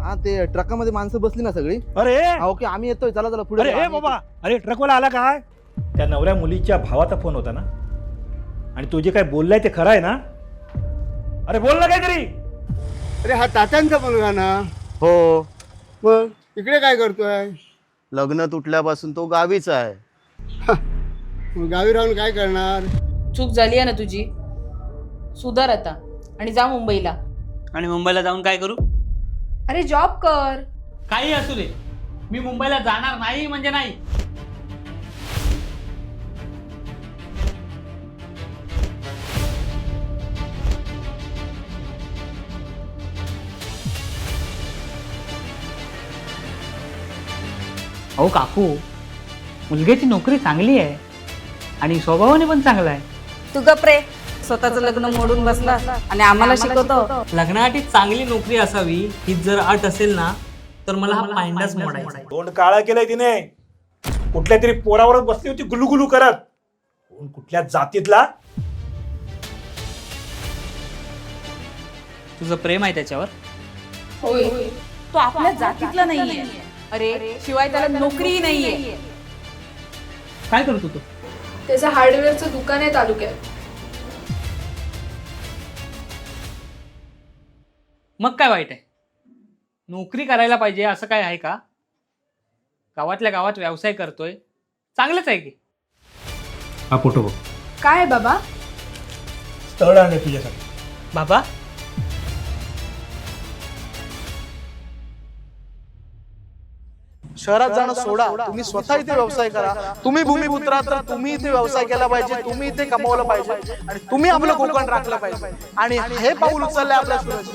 हा ते ट्रकामध्ये माणसं बसली ना सगळी. अरे ओके आम्ही येतोय, चला चला पुढे. अरे बाबा, अरे ट्रकवाला आला काय? त्या नवऱ्या मुलीच्या भावाचा फोन होता ना, आणि तू जे काय बोललाय ते खरं आहे ना? अरे बोल ना काहीतरी. अरे हा तात्यांचा मुलगा ना? हो, मग इकडे काय करतोय? लग्न तुटल्यापासून तो गावीच आहे. मग गावी राहून काय करणार? चूक झाली आहे ना तुझी, सुधार आता आणि जा मुंबईला. आणि मुंबईला जाऊन काय करू? अरे जॉब कर. काही असू दे, मी मुंबईला जाणार नाही म्हणजे नाही. अहो काकू, मुलग्याची नोकरी चांगली आहे आणि स्वभावाने पण चांगला आहे. तू गप्रे, स्वतःचं लग्न मोडून बसला आणि आम्हाला शिकवतो. लग्नासाठी चांगली नोकरी असावी ही जर अट असेल ना, तर मला हा पायंडाच मोडायचा. तोंड काळा केलंय तिने. कुठल्या तरी पोरावरच बसली होती गुलुगुलू करत. कोण कुठल्या जातीतला? तुझं प्रेम आहे त्याच्यावर? होय. तो आपल्या जातीतला नाहीये. अरे शिवाय त्याला नोकरीही नाहीये. काय करतो तू? त्याचं हार्डवेअरचं दुकान आहे तालुक्यात. मग काय वाईट आहे? नोकरी करायला पाहिजे असं काय आहे का? गावातल्या गावात व्यवसाय करतोय, चांगलंच आहे की. हा फोटो बघ. काय बाबा? स्थळ आणले तुझ्यासाठी. बाबा, शहरात जाणं सोडा, तुम्ही स्वतः इथे व्यवसाय करा. तुम्ही भूमिपुत्र आहात तर तुम्ही इथे व्यवसाय केला पाहिजे, तुम्ही इथे कमवलं पाहिजे आणि तुम्ही आपलं कोकण राखलं पाहिजे. आणि हे पाऊल उचललंय आपल्या सुरज.